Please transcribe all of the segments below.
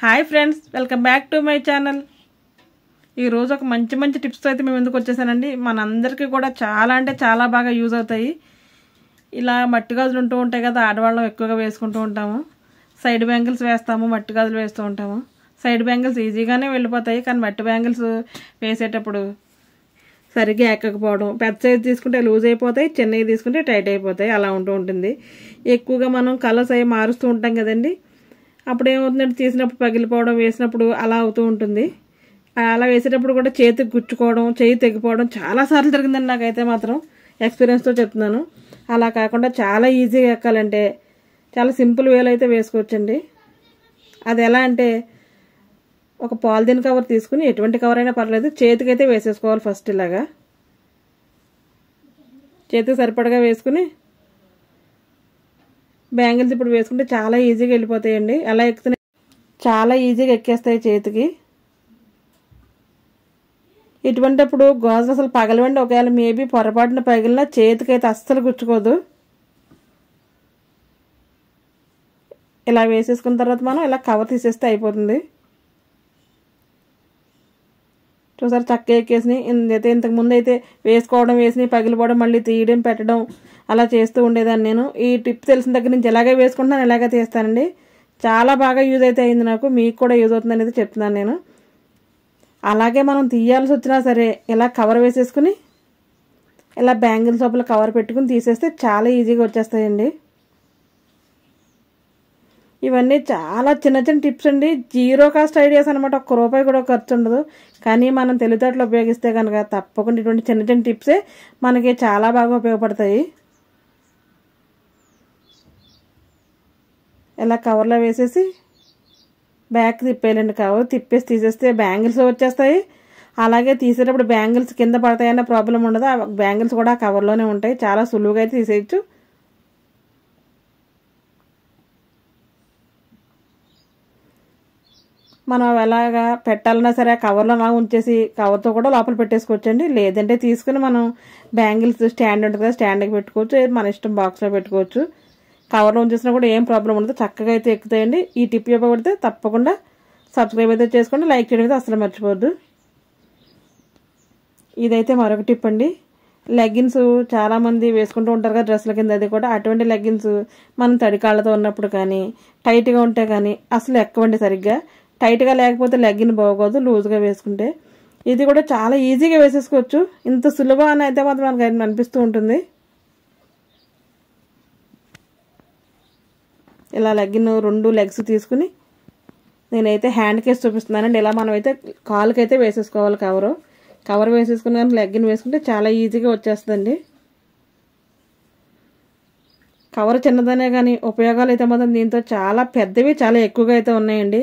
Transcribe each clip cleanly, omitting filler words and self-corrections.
Hi friends, welcome back to my channel. ఈరోజు ఒక మంచి టిప్స్తో అయితే మేము ఎందుకు వచ్చేసానండి. మనందరికీ కూడా చాలా అంటే చాలా బాగా యూజ్ అవుతాయి. ఇలా మట్టి గాజులు ఉంటూ ఉంటాయి కదా, ఆడవాళ్ళం ఎక్కువగా వేసుకుంటూ ఉంటాము. సైడ్ బ్యాంగిల్స్ వేస్తాము, మట్టి గాజులు వేస్తూ ఉంటాము. సైడ్ బ్యాంగిల్స్ ఈజీగానే వెళ్ళిపోతాయి, కానీ మట్టి బ్యాంగిల్స్ వేసేటప్పుడు సరిగ్గా ఎక్కకపోవడం, పెద్ద సైజు తీసుకుంటే లూజ్ అయిపోతాయి, చిన్నవి తీసుకుంటే టైట్ అయిపోతాయి, అలా ఉంటూ ఉంటుంది. ఎక్కువగా మనం కలర్స్ అవి మారుస్తూ ఉంటాం కదండి. అప్పుడు ఏమవుతుందంటే తీసినప్పుడు పగిలిపోవడం, వేసినప్పుడు అలా అవుతూ ఉంటుంది. అలా వేసేటప్పుడు కూడా చేతికి గుచ్చుకోవడం, చేయి తెగిపోవడం చాలాసార్లు జరిగిందండి నాకైతే మాత్రం. ఎక్స్పీరియన్స్తో చెప్తున్నాను. అలా కాకుండా చాలా ఈజీగా ఎక్కాలంటే చాలా సింపుల్ వేలో అయితే వేసుకోవచ్చండి. అది ఎలా అంటే, ఒక పాలిథిన్ కవర్ తీసుకుని, ఎటువంటి కవర్ అయినా పర్లేదు, చేతికైతే వేసేసుకోవాలి. ఫస్ట్ ఇలాగా చేతికి సరిపడగా వేసుకుని బ్యాంగిల్స్ ఇప్పుడు వేసుకుంటే చాలా ఈజీగా వెళ్ళిపోతాయండి. అలా ఎక్కుతున్నాయి, చాలా ఈజీగా ఎక్కేస్తాయి చేతికి. ఇటువంటిప్పుడు గాజులు అసలు పగలవండి. ఒకవేళ మేబీ పొరపాటున పగిలినా చేతికైతే అస్సలు గుచ్చుకోదు. ఇలా వేసేసుకున్న తర్వాత మనం ఇలా కవర్ తీసేస్తే అయిపోతుంది. చూసారు, చక్కగా ఎక్కేసినాయి. అయితే ఇంతకుముందు అయితే వేసుకోవడం, వేసినాయి, పగిలిపోవడం, మళ్ళీ తీయడం, పెట్టడం అలా చేస్తూ ఉండేదాన్ని నేను. ఈ టిప్ తెలిసిన దగ్గర నుంచి ఎలాగే వేసుకుంటున్నాను, ఎలాగే తీస్తానండి. చాలా బాగా యూజ్ అయితే అయింది నాకు. మీకు కూడా యూజ్ అవుతుంది అనేది చెప్తున్నాను నేను. అలాగే మనం తీయాల్సి వచ్చినా సరే ఇలా కవర్ వేసేసుకుని ఇలా బ్యాంగిల్స్ లోపల కవర్ పెట్టుకుని తీసేస్తే చాలా ఈజీగా వచ్చేస్తాయండి. ఇవన్నీ చాలా చిన్న టిప్స్ అండి. జీరో కాస్ట్ ఐడియాస్ అనమాట. ₹1 కూడా ఖర్చు ఉండదు. కానీ మనం తెలివితేటలు ఉపయోగిస్తే కనుక తప్పకుండా ఇటువంటి చిన్న టిప్సే మనకి చాలా బాగా ఉపయోగపడతాయి. ఇలా కవర్లో వేసేసి బ్యాక్ తిప్పేయాలండి. కవర్ తిప్పేసి తీసేస్తే బ్యాంగిల్స్ వచ్చేస్తాయి. అలాగే తీసేటప్పుడు బ్యాంగిల్స్ కింద పడతాయన్న ప్రాబ్లం ఉండదు. ఆ బ్యాంగిల్స్ కూడా కవర్లోనే ఉంటాయి. చాలా సులువుగా అయితే తీసేయచ్చు. మనం ఎలాగా పెట్టాలన్నా సరే కవర్లో అలా ఉంచేసి కవర్తో కూడా లోపల పెట్టేసుకోవచ్చండి. లేదంటే తీసుకుని మనం బ్యాంగిల్స్ స్టాండ్ ఉంటుంది కదా, స్టాండ్కి పెట్టుకోవచ్చు. మన ఇష్టం బాక్స్లో పెట్టుకోవచ్చు. కవర్లో ఉంచేసినా కూడా ఏం ప్రాబ్లం ఉండదు. చక్కగా అయితే ఎక్కుతాయండి. ఈ టిప్ ఉపయోగపడితే తప్పకుండా సబ్స్క్రైబ్ అయితే చేసుకోండి. లైక్ చేయడం అయితే అసలు మర్చిపోవద్దు. ఇదైతే మరొక టిప్ అండి. లెగ్గిన్స్ చాలామంది వేసుకుంటూ ఉంటారు కదా డ్రెస్ల కింద. అది కూడా అటువంటి లెగ్గిన్స్ మనం తడికాళ్ళతో ఉన్నప్పుడు కానీ, టైట్గా ఉంటే కానీ అసలు ఎక్కవండి సరిగ్గా. టైట్గా లేకపోతే లెగ్గిన్ బాగోదు, లూజ్గా వేసుకుంటే. ఇది కూడా చాలా ఈజీగా వేసేసుకోవచ్చు. ఇంత సులభం అని అయితే మాత్రం మనకు అనిపిస్తూ ఉంటుంది. ఇలా లెగ్గిన్ 2 లెగ్స్ తీసుకుని నేనైతే హ్యాండ్ కేస్ చూపిస్తున్నానండి. ఇలా మనం అయితే కాలుకైతే వేసేసుకోవాలి కవర్ వేసేసుకుని కానీ లెగ్గిన్ వేసుకుంటే చాలా ఈజీగా వచ్చేస్తుందండి. కవర్ చిన్నదనే కానీ ఉపయోగాలు అయితే మాత్రం దీంతో చాలా పెద్దవి, చాలా ఎక్కువగా అయితే ఉన్నాయండి.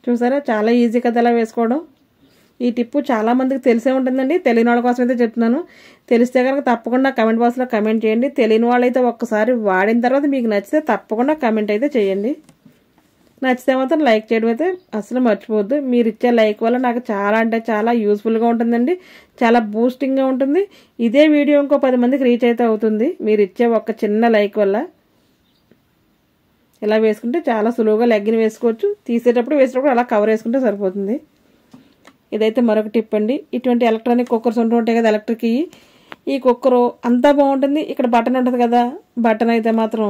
చూసారా, చాలా ఈజీ కదా అలా వేసుకోవడం. ఈ టిప్పు చాలా మందికి తెలిసే ఉంటుందండి. తెలియని వాళ్ళ కోసం అయితే చెప్తున్నాను. తెలిస్తే కనుక తప్పకుండా కమెంట్ బాక్స్లో కమెంట్ చేయండి. తెలియని వాళ్ళైతే ఒక్కసారి వాడిన తర్వాత మీకు నచ్చితే తప్పకుండా కమెంట్ అయితే చేయండి. నచ్చితే మాత్రం లైక్ చేయడం అయితే అసలు మర్చిపోవద్దు. మీరు ఇచ్చే లైక్ వల్ల నాకు చాలా అంటే చాలా యూస్ఫుల్గా ఉంటుందండి. చాలా బూస్టింగ్గా ఉంటుంది. ఇదే వీడియో ఇంకో 10 మందికి రీచ్ అయితే అవుతుంది మీరు ఇచ్చే ఒక చిన్న లైక్ వల్ల. ఇలా వేసుకుంటే చాలా సులువుగా లెగ్గిన్ వేసుకోవచ్చు. వేసేటప్పుడు అలా కవర్ వేసుకుంటే సరిపోతుంది. ఇదైతే మరొక టిప్ అండి. ఇటువంటి ఎలక్ట్రానిక్ కుక్కర్స్ ఉంటూ ఉంటాయి కదా, ఎలక్ట్రిక్. ఈ కుక్కరు అంతా బాగుంటుంది. ఇక్కడ బటన్ ఉంటుంది కదా, బటన్ అయితే మాత్రం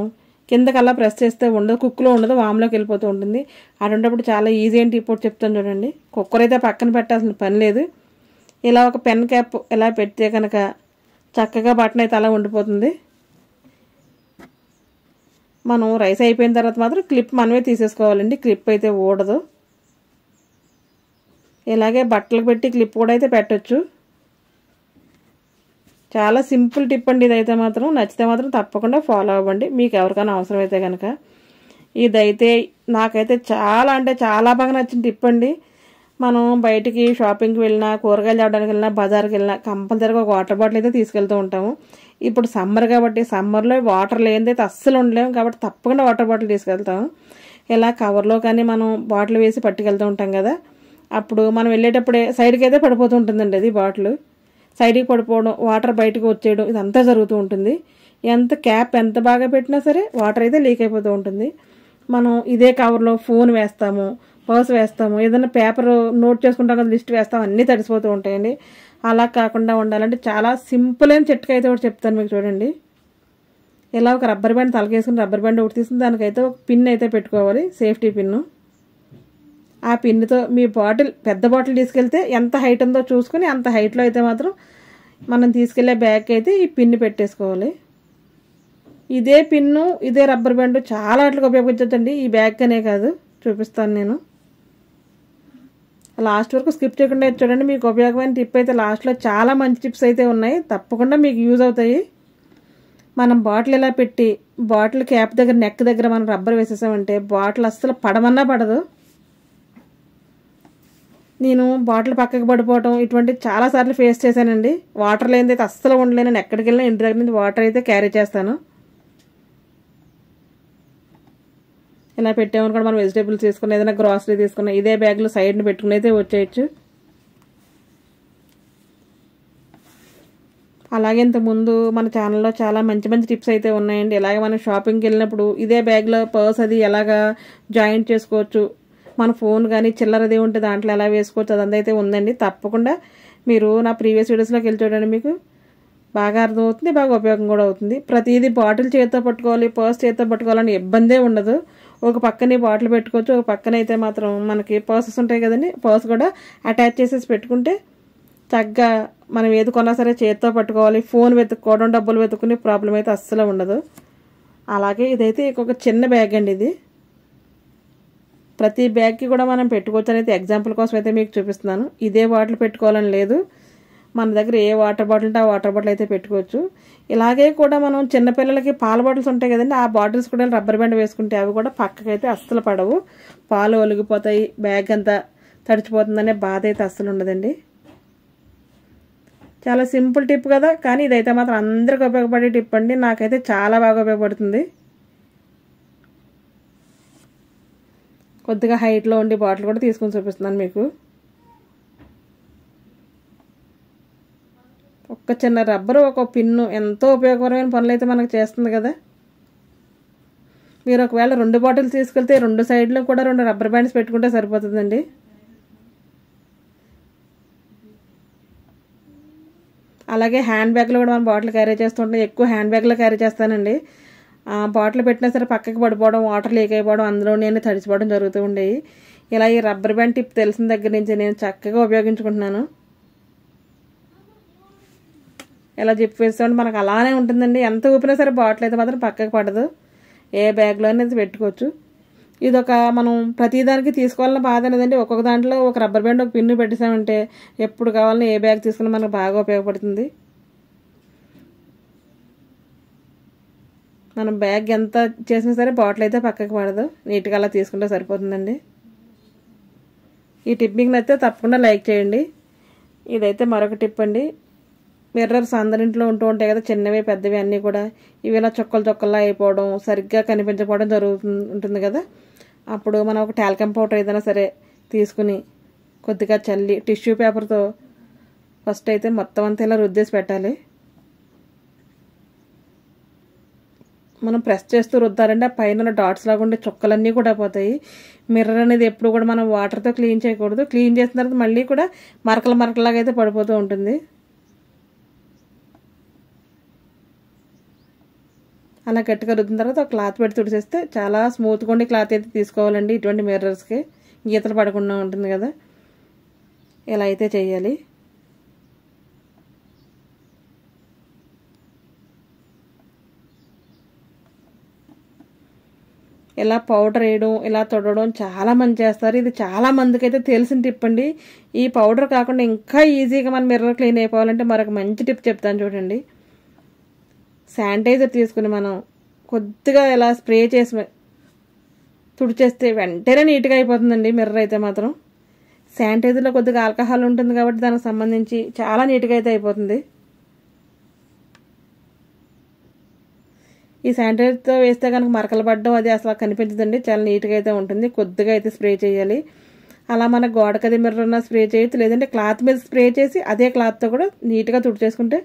కిందకల్లా ప్రెస్ చేస్తే ఉండదు, కుక్కులో ఉండదు, వామ్లోకి వెళ్ళిపోతూ ఉంటుంది. అటువంటిప్పుడు చాలా ఈజీ అని టిప్ చెప్తాను చూడండి. కుక్కర్ అయితే పక్కన పెట్టాల్సిన పని లేదు. ఇలా ఒక పెన్ క్యాప్ ఇలా పెడితే కనుక చక్కగా బటన్ అయితే అలా ఉండిపోతుంది. మనం రైస్ అయిపోయిన తర్వాత మాత్రం క్లిప్ మనమే తీసేసుకోవాలండి. క్లిప్ అయితే ఊడదు. ఇలాగే బట్టలకు పెట్టి క్లిప్ కూడా అయితే పెట్టచ్చు. చాలా సింపుల్ టిప్ అండి ఇదైతే మాత్రం. నచ్చితే మాత్రం తప్పకుండా ఫాలో అవ్వండి, మీకు ఎవరికైనా అవసరమైతే కనుక. ఇదైతే నాకైతే చాలా అంటే చాలా బాగా నచ్చిన టిప్ అండి. మనం బయటికి షాపింగ్కి వెళ్ళినా, కూరగాయలు తేవడానికి వెళ్ళినా, బజార్కి వెళ్ళినా కంపల్సరీగా ఒక వాటర్ బాటిల్ అయితే తీసుకెళ్తూ ఉంటాము. ఇప్పుడు సమ్మర్ కాబట్టి సమ్మర్లో వాటర్ లేనిదైతే అస్సలు ఉండలేము. కాబట్టి తప్పకుండా వాటర్ బాటిల్ తీసుకెళ్తాము. ఇలా కవర్లో కానీ మనం బాటిల్ వేసి పట్టుకెళ్తూ ఉంటాం కదా, అప్పుడు మనం వెళ్ళేటప్పుడే సైడ్కి అయితే పడిపోతూ ఉంటుందండి అది బాటిల్. సైడ్కి పడిపోవడం, వాటర్ బయటకు వచ్చేయడం ఇదంతా జరుగుతూ ఉంటుంది. క్యాప్ ఎంత బాగా పెట్టినా సరే వాటర్ అయితే లీక్ అయిపోతూ ఉంటుంది. మనం ఇదే కవర్లో ఫోన్ వేస్తాము, పర్స్ వేస్తాము, ఏదైనా పేపర్ నోట్ చేసుకుంటాం కదా, లిస్ట్ వేస్తాము, అన్నీ తడిసిపోతూ ఉంటాయండి. అలా కాకుండా ఉండాలంటే చాలా సింపుల్ అయిన చిట్కా అయితే ఒకటి చెప్తాను మీకు చూడండి. ఇలా ఒక రబ్బర్ బ్యాండ్ తలకేసుకుని రబ్బర్ బ్యాండ్ ఒకటి తీసుకుని దానికైతే ఒక పిన్ అయితే పెట్టుకోవాలి, సేఫ్టీ పిన్ను. ఆ పిన్నుతో మీ పెద్ద బాటిల్ తీసుకెళ్తే ఎంత హైట్ ఉందో చూసుకుని అంత హైట్లో అయితే మాత్రం మనం తీసుకెళ్లే బ్యాగ్ అయితే ఈ పిన్ను పెట్టేసుకోవాలి. ఇదే పిన్ను, ఇదే రబ్బర్ బ్యాండ్ చాలా వాటికి ఉపయోగించండి. ఈ బ్యాగ్ అనే కాదు, చూపిస్తాను నేను. లాస్ట్ వరకు స్కిప్ చేయకుండా చూడండి. మీకు ఉపయోగమైన టిప్ అయితే లాస్ట్లో చాలా మంచి టిప్స్ అయితే ఉన్నాయి, తప్పకుండా మీకు యూజ్ అవుతాయి. మనం బాటిల్ ఇలా పెట్టి బాటిల్ క్యాప్ దగ్గర నెక్ దగ్గర మనం రబ్బర్ వేసేసామంటే బాటిల్ అస్సలు పడమన్నా పడదు. నేను బాటిల్ పక్కకి పడిపోవడం ఇటువంటి చాలాసార్లు ఫేస్ చేశానండి. వాటర్ లేనిది అయితే అస్సలు ఉండలేను. నేను ఎక్కడికి వెళ్ళినా ఇంటి దగ్గర నుంచి వాటర్ అయితే క్యారీ చేస్తాను. ఇలా పెట్టామని కూడా మనం వెజిటేబుల్స్ తీసుకున్న, ఏదైనా గ్రాసరీ తీసుకున్న ఇదే బ్యాగ్లో సైడ్ని పెట్టుకుని అయితే వచ్చేయచ్చు. అలాగే ఇంతకుముందు మన ఛానల్లో చాలా మంచి మంచి టిప్స్ అయితే ఉన్నాయండి. ఇలాగే మనం షాపింగ్కి వెళ్ళినప్పుడు ఇదే బ్యాగ్లో పర్స్ అది ఎలాగా జాయింట్ చేసుకోవచ్చు, మన ఫోన్ కానీ చిల్లరది ఉంటే దాంట్లో ఎలా వేసుకోవచ్చు, అదంతా అయితే ఉందండి. తప్పకుండా మీరు నా ప్రీవియస్ వీడియోస్లోకి వెళ్ళి చూడండి, మీకు బాగా అర్థమవుతుంది, బాగా ఉపయోగం కూడా అవుతుంది. ప్రతిదీ బాటిల్ చేతితో పట్టుకోవాలి, పర్స్ చేతితో పట్టుకోవాలని ఇబ్బందే ఉండదు. ఒక పక్కనే బాటిల్ పెట్టుకోవచ్చు, ఒక పక్కన అయితే మాత్రం మనకి పర్సెస్ ఉంటాయి కదండి, పర్స్ కూడా అటాచ్ చేసేసి పెట్టుకుంటే చక్కగా మనం ఏది కొన్నా సరే చేతితో పట్టుకోవాలి. ఫోన్ వెతుక్కోవడం, డబ్బులు వెతుక్కునే ప్రాబ్లం అయితే అస్సలు ఉండదు. అలాగే ఇదైతే ఒక చిన్న బ్యాగ్ అండి. ఇది ప్రతి బ్యాగ్కి కూడా మనం పెట్టుకోవచ్చు అనేది ఎగ్జాంపుల్ కోసం అయితే మీకు చూపిస్తున్నాను. ఇదే బాటిల్ పెట్టుకోవాలని లేదు, మన దగ్గర ఏ వాటర్ బాటిల్ ఉంటే ఆ వాటర్ బాటిల్ అయితే పెట్టుకోవచ్చు. ఇలాగే కూడా మనం చిన్నపిల్లలకి పాల బాటిల్స్ ఉంటాయి కదండి, ఆ బాటిల్స్ కూడా రబ్బర్ బ్యాండ్ వేసుకుంటే అవి కూడా పక్కకైతే అస్సలు పడవు, పాలు ఒలిగిపోతాయి, బ్యాగ్ అంతా తడిచిపోతుందనే బాధ అయితే అస్సలు ఉండదండి. చాలా సింపుల్ టిప్ కదా, కానీ ఇదైతే మాత్రం అందరికీ ఉపయోగపడే టిప్ అండి. నాకైతే చాలా బాగా ఉపయోగపడుతుంది. కొద్దిగా హైట్లో ఉండి బాటిల్ కూడా తీసుకొని చూపిస్తున్నాను మీకు. ఒక్క చిన్న రబ్బరు, ఒక పిన్ను ఎంతో ఉపయోగకరమైన పనులు అయితే మనకు చేస్తుంది కదా. మీరు ఒకవేళ 2 బాటిల్స్ తీసుకెళ్తే 2 సైడ్లో కూడా 2 రబ్బర్ బ్యాండ్స్ పెట్టుకుంటే సరిపోతుందండి. అలాగే హ్యాండ్ బ్యాగ్లో కూడా మనం బాటిల్ క్యారీ చేస్తుంటే ఎక్కువ హ్యాండ్ బ్యాగ్లో క్యారీ చేస్తానండి. బాటిల్ పెట్టినా సరే పక్కకి పడిపోవడం, వాటర్ లీక్ అయిపోవడం, అందులో నేను తడిచిపోవడం జరుగుతూ ఉండేవి. ఇలా ఈ రబ్బర్ బ్యాండ్ టిప్ తెలిసిన దగ్గర నుంచి నేను చక్కగా ఉపయోగించుకుంటున్నాను. ఇలా జిప్ వేస్తుంటే మనకు అలానే ఉంటుందండి. ఎంత ఊపినా సరే బాటిల్ అయితే మాత్రం పక్కకి పడదు, ఏ బ్యాగ్లో అనేది పెట్టుకోవచ్చు. ఇదొక మనం ప్రతిదానికి తీసుకోవాలన్న బాధ అనేదండి. ఒక్కొక్క దాంట్లో ఒక రబ్బర్ బ్యాండ్, ఒక పిన్ను పెట్టేసామంటే ఎప్పుడు కావాలన్నా ఏ బ్యాగ్ తీసుకున్నా మనకు బాగా ఉపయోగపడుతుంది. మనం బ్యాగ్ ఎంత చేసినా సరే బాటిల్ అయితే పక్కకి పడదు, నీట్గా అలా తీసుకుంటే సరిపోతుందండి. ఈ టిప్ మీకు నచ్చితే తప్పకుండా లైక్ చేయండి. ఇదైతే మరొక టిప్ అండి. మిర్రర్స్ అందరింట్లో ఉంటూ ఉంటాయి కదా, చిన్నవి పెద్దవి అన్నీ కూడా. ఇవి ఇలా చొక్కల్లా అయిపోవడం, సరిగ్గా కనిపించకపోవడం ఉంటుంది కదా. అప్పుడు మనం ఒక టాల్కమ్ పౌడర్ ఏదైనా సరే తీసుకుని కొద్దిగా చల్లి టిష్యూ పేపర్తో ఫస్ట్ అయితే మొత్తం అంతా ఇలా రుద్దేసి పెట్టాలి. మనం ప్రెస్ చేస్తూ రుద్దారంటే ఆ పైన డాట్స్ లాగా ఉండే చుక్కలన్నీ కూడా పోతాయి. మిర్రర్ అనేది ఎప్పుడు కూడా మనం వాటర్తో క్లీన్ చేయకూడదు. క్లీన్ చేసిన తర్వాత మళ్ళీ కూడా మరకలాగా అయితే పడిపోతూ ఉంటుంది. అలా గట్టిగా రుద్దిన తర్వాత ఒక క్లాత్ పెట్టి తుడిచేస్తే చాలా స్మూత్గా ఉండి క్లాత్ అయితే తీసుకోవాలండి. ఇటువంటి మిర్రర్స్కి గీతలు పడకుండా ఉంటుంది కదా, ఇలా అయితే చేయాలి. ఇలా పౌడర్ వేయడం, ఇలా తొడవడం చాలా మంది చేస్తారు. ఇది చాలా మందికి అయితే తెలిసిన టిప్ అండి. ఈ పౌడర్ కాకుండా ఇంకా ఈజీగా మన మిర్రర్ క్లీన్ అయిపోవాలంటే మరొక మంచి టిప్ చెప్తాను చూడండి. శానిటైజర్ తీసుకుని మనం కొద్దిగా ఇలా స్ప్రే చేసి తుడిచేస్తే వెంటనే నీట్గా అయిపోతుందండి మిర్రర్ అయితే మాత్రం. శానిటైజర్లో కొద్దిగా ఆల్కహాల్ ఉంటుంది కాబట్టి దానికి సంబంధించి చాలా నీట్గా అయితే అయిపోతుంది. ఈ శానిటైజర్తో వేస్తే కనుక మరకలు పడడం అది అసలు కనిపించదండి, చాలా నీట్గా అయితే ఉంటుంది. కొద్దిగా అయితే స్ప్రే చేయాలి. అలా మన గోడకది మిర్రర్ స్ప్రే చేయొచ్చు, లేదంటే క్లాత్ మీద స్ప్రే చేసి అదే క్లాత్తో కూడా నీట్గా తుడిచేసుకుంటే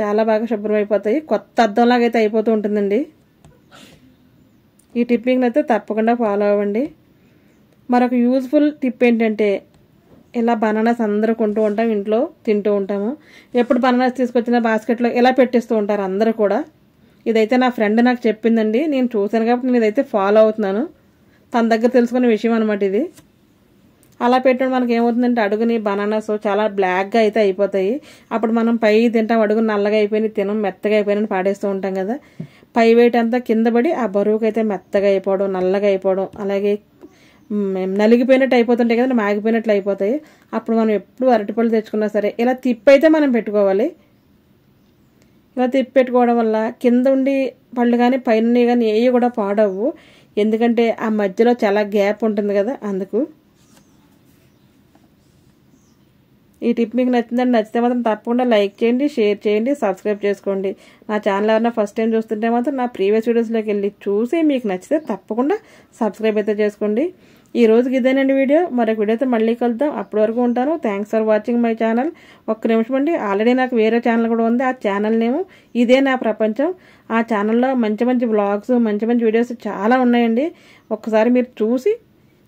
చాలా బాగా శుభ్రం అయిపోతాయి. కొత్త అద్దంలాగా అయితే అయిపోతూ ఉంటుందండి. ఈ టిప్పింగ్ అయితే తప్పకుండా ఫాలో అవ్వండి. మరొక యూజ్ఫుల్ టిప్ ఏంటంటే, ఇలా బనానాస్ అందరూ కొంటూ ఉంటాం, ఇంట్లో తింటూ ఉంటాము. ఎప్పుడు బనానాస్ తీసుకొచ్చిన బాస్కెట్లో ఇలా పెట్టేస్తూ ఉంటారు అందరూ కూడా. ఇదైతే నా ఫ్రెండ్ నాకు చెప్పిందండి, నేను చూశాను కాబట్టి నేను ఇదైతే ఫాలో అవుతున్నాను. తన దగ్గర తెలుసుకునే విషయం అనమాట ఇది. అలా పెట్టడం మనకి ఏమవుతుందంటే, అడుగుని బనానాస్ చాలా బ్లాక్గా అయితే అయిపోతాయి. అప్పుడు మనం పై తింటాం, అడుగు నల్లగా అయిపోయి తినం, మెత్తగా అయిపోయినని పాడేస్తూ ఉంటాం కదా. పై వెయిట్ అంతా కింద పడి ఆ బరువుకి అయితే మెత్తగా అయిపోవడం, నల్లగా అయిపోవడం, అలాగే నలిగిపోయినట్టు అయిపోతుంటాయి కదా, మాగిపోయినట్లు అయిపోతాయి. అప్పుడు మనం ఎప్పుడు అరటిపళ్ళు తెచ్చుకున్నా సరే ఇలా తిప్పి అయితే మనం పెట్టుకోవాలి. ఇలా తిప్పి పెట్టుకోవడం వల్ల కింద ఉండి పళ్ళు కానీ పైన కానీ ఏవి కూడా పాడవు. ఎందుకంటే ఆ మధ్యలో చాలా గ్యాప్ ఉంటుంది కదా, అందుకు. ఈ టిప్ మీకు నచ్చిందండి. నచ్చితే మాత్రం తప్పకుండా లైక్ చేయండి, షేర్ చేయండి, సబ్స్క్రైబ్ చేసుకోండి. నా ఛానల్ ఎవరైనా ఫస్ట్ టైం చూస్తుంటే మాత్రం నా ప్రీవియస్ వీడియోస్లోకి వెళ్ళి చూసి మీకు నచ్చితే తప్పకుండా సబ్స్క్రైబ్ అయితే చేసుకోండి. ఈ రోజుకి ఇదేనండి వీడియో. మరొక వీడియోతో మళ్ళీ కలుద్దాం. అప్పటి వరకు ఉంటాను. Thanks for watching my channel. ఒక్క నిమిషం అండి, ఆల్రెడీ నాకు వేరే ఛానల్ కూడా ఉంది. ఆ ఛానల్ నేము ఇదే నా ప్రపంచం. ఆ ఛానల్లో మంచి మంచి వ్లాగ్స్, మంచి మంచి వీడియోస్ చాలా ఉన్నాయండి. ఒక్కసారి మీరు చూసి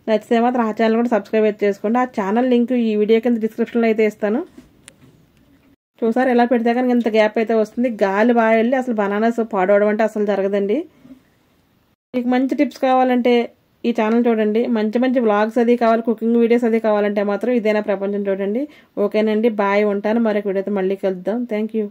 నచ్చితే మాత్రం ఆ ఛానల్ కూడా సబ్స్క్రైబ్ అయితే చేసుకోండి. ఆ ఛానల్ లింక్ ఈ వీడియో కింద డిస్క్రిప్షన్లో అయితే ఇస్తాను. చూసారు ఎలా పెడితే కానీ ఇంత గ్యాప్ అయితే వస్తుంది. గాలి బాగా వెళ్ళి అసలు బనానాస్ పాడవడం అంటే అసలు జరగదండి. మీకు మంచి టిప్స్ కావాలంటే ఈ ఛానల్ చూడండి. మంచి మంచి వ్లాగ్స్ అది కావాలి, కుకింగ్ వీడియోస్ అది కావాలంటే మాత్రం ఇదేనా ప్రపంచం చూడండి. ఓకేనండి, బాయ్, ఉంటాను. మరొక వీడియోతో మళ్ళీ కలుద్దాం. Thank you.